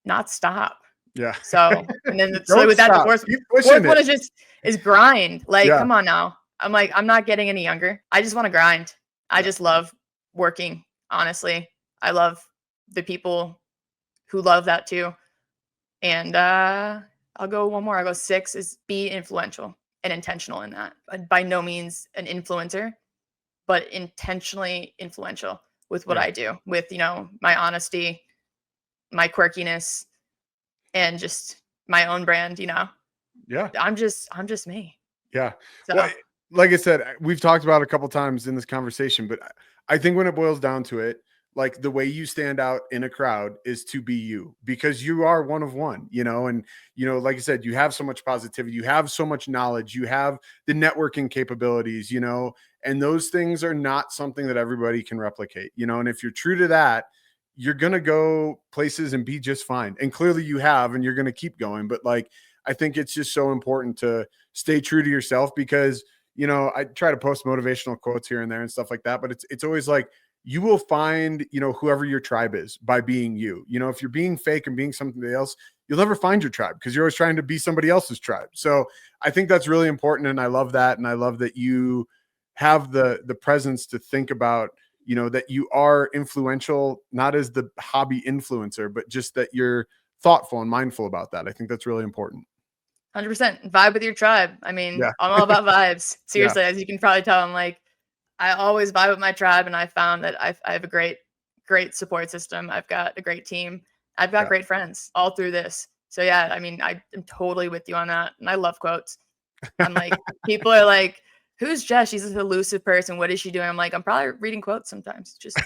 not stop. Yeah. So, and then Don't with that, the stop. fourth, Keep pushing one it. is grind. Like, Yeah. come on now. I'm like, I'm not getting any younger. I just want to grind. I Yeah. just love working. Honestly, I love the people who love that too. And I'll go one more. I'll go 6 is be influential and intentional in that. By no means an influencer, but intentionally influential with what Yeah. I do, with my honesty, my quirkiness, and just my own brand. Yeah. I'm just me. Yeah. So Well, like I said, we've talked about it a couple times in this conversation, but I think when it boils down to it, like the way you stand out in a crowd is to be you, because you are one of one, and like I said, you have so much positivity, you have so much knowledge, you have the networking capabilities, and those things are not something that everybody can replicate, and if you're true to that, you're going to go places and be just fine. And clearly you have, and you're going to keep going. But like, I think it's just so important to stay true to yourself, because, I try to post motivational quotes here and there and stuff like that, but it's always like, you will find, whoever your tribe is by being you. If you're being fake and being somebody else, you'll never find your tribe, because you're always trying to be somebody else's tribe. So I think that's really important. And I love that. And I love that you have the presence to think about, that you are influential, not as the hobby influencer, but just that you're thoughtful and mindful about that. I think that's really important. 100% vibe with your tribe. I mean, Yeah. I'm all about vibes. Seriously, Yeah. as you can probably tell, I'm like, I always vibe with my tribe, and I found that I have a great support system. I've got a great team. I've got great friends all through this. So yeah, I mean, I am totally with you on that. And I love quotes. I'm like, people are like, who's Jess? She's this elusive person. What is she doing? I'm like, I'm probably reading quotes sometimes. Just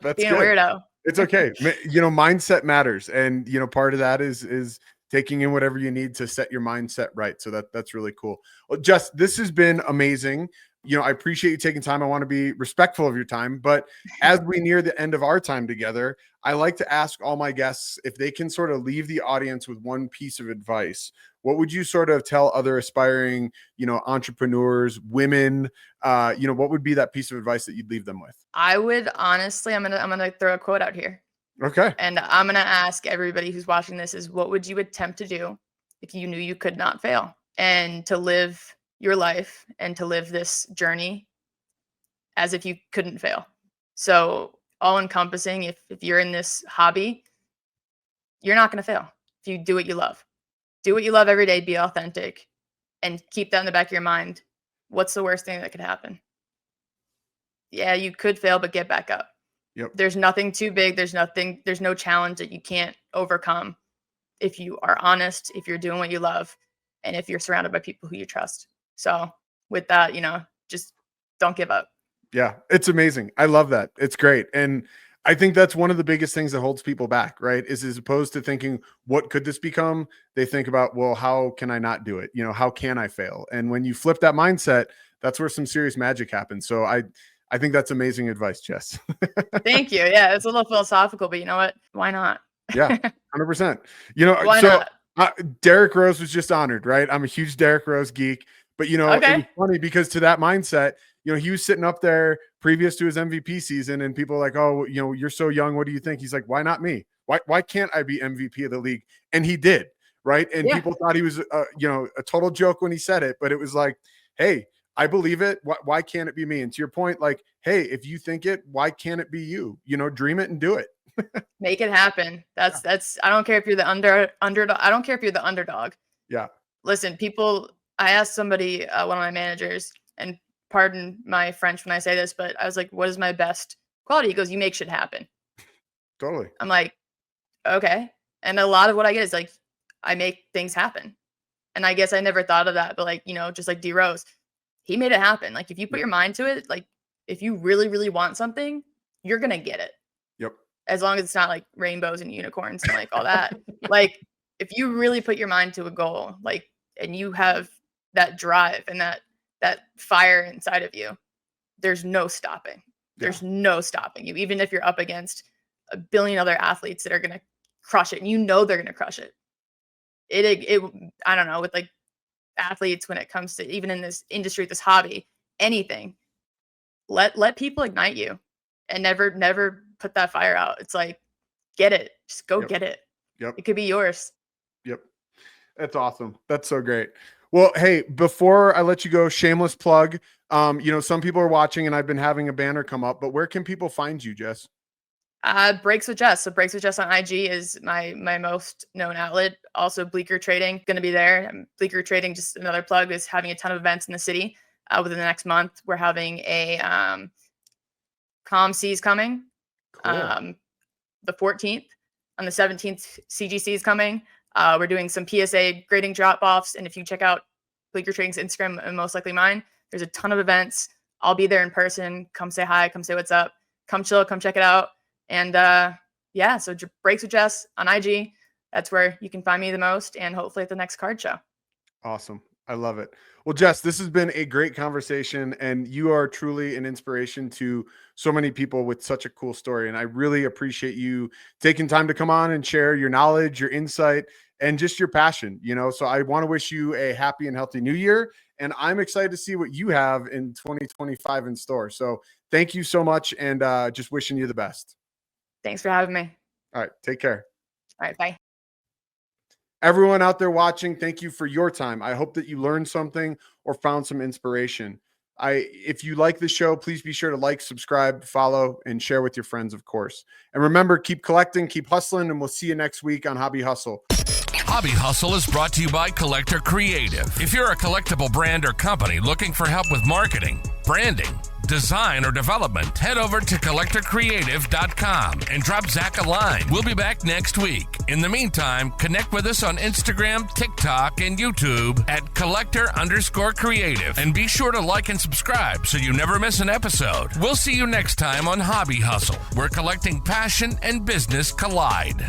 That's being good. a weirdo. It's okay. Mindset matters. And, part of that is taking in whatever you need to set your mindset right. So that's really cool. Well, Jess, this has been amazing. I appreciate you taking time. I want to be respectful of your time, but as we near the end of our time together, I like to ask all my guests if they can sort of leave the audience with one piece of advice. What would you sort of tell other aspiring, entrepreneurs, women, what would be that piece of advice that you'd leave them with? I would honestly, I'm gonna throw a quote out here. Okay. And I'm gonna ask everybody who's watching this is, what would you attempt to do if you knew you could not fail? And to live your life and to live this journey as if you couldn't fail. So all encompassing. If you're in this hobby, you're not going to fail if you do what you love. Do what you love every day, be authentic, and keep that in the back of your mind. What's the worst thing that could happen? Yeah, you could fail, but get back up. Yep. There's nothing too big. There's no challenge that you can't overcome if you are honest, if you're doing what you love, and if you're surrounded by people who you trust. So with that, just don't give up. Yeah, it's amazing. I love that. It's great. And I think that's one of the biggest things that holds people back, right? Is as opposed to thinking, what could this become? They think about, well, how can I not do it? How can I fail? And when you flip that mindset, that's where some serious magic happens. So I think that's amazing advice, Jess. Thank you. Yeah, it's a little philosophical, but you know what? Why not? Yeah, 100%. Why not? Derrick Rose was just honored, right? I'm a huge Derrick Rose geek, but it was funny because to that mindset, he was sitting up there previous to his MVP season, and people are like, oh, you're so young. What do you think? He's like, why not me? Why can't I be MVP of the league? And he did, right? And people thought he was, a total joke when he said it, but it was like, hey, I believe it. Why can't it be me? And to your point, like, hey, if you think it, why can't it be you? Dream it and do it. Make it happen. That's. I don't care if you're the underdog. I don't care if you're the underdog. Yeah. Listen, I asked somebody, one of my managers, and pardon my French when I say this, but I was like, what is my best quality? He goes, you make shit happen. Totally. I'm like, okay. And a lot of what I get is like, I make things happen. And I guess I never thought of that, but just like D Rose, he made it happen. Like if you put your mind to it, like if you really, really want something, you're going to get it. Yep. As long as it's not like rainbows and unicorns and like all that. Like if you really put your mind to a goal, like, and you have that drive and that fire inside of you, there's no stopping. There's no stopping you. Even if you're up against a billion other athletes that are going to crush it, and they're going to crush it. It I don't know, with like athletes, when it comes to even in this industry, this hobby, anything, let people ignite you and never put that fire out. It's like, get it, just go get it. Yep. It could be yours. Yep. That's awesome. That's so great. Well, hey, before I let you go, shameless plug. Some people are watching and I've been having a banner come up, but where can people find you, Jess? Breaks with Jess. So Breaks with Jess on IG is my most known outlet. Also Bleecker Trading, going to be there. Bleecker Trading, just another plug, is having a ton of events in the city within the next month. We're having a ComC's coming. Cool. The 14th. On the 17th, CGC is coming. We're doing some PSA grading drop-offs. And if you check out Bleecker Trading's Instagram and most likely mine, there's a ton of events. I'll be there in person. Come say hi. Come say what's up. Come chill. Come check it out. And so Breaks with Jess on IG. That's where you can find me the most, and hopefully at the next card show. Awesome. I love it. Well, Jess, this has been a great conversation, and you are truly an inspiration to so many people with such a cool story. And I really appreciate you taking time to come on and share your knowledge, your insight, and just your passion, So I want to wish you a happy and healthy new year. And I'm excited to see what you have in 2025 in store. So thank you so much, and just wishing you the best. Thanks for having me. All right. Take care. All right. Bye. Everyone out there watching, thank you for your time. I hope that you learned something or found some inspiration. If you like the show, please be sure to like, subscribe, follow, and share with your friends, of course. And remember, keep collecting, keep hustling, and we'll see you next week on Hobby Hustle. Hobby Hustle is brought to you by Collector Creative. If you're a collectible brand or company looking for help with marketing, branding, design, or development, head over to collectorcreative.com and drop Zach a line. We'll be back next week. In the meantime, connect with us on Instagram, TikTok, and YouTube at collector_creative. And be sure to like and subscribe so you never miss an episode. We'll see you next time on Hobby Hustle, where collecting passion and business collide.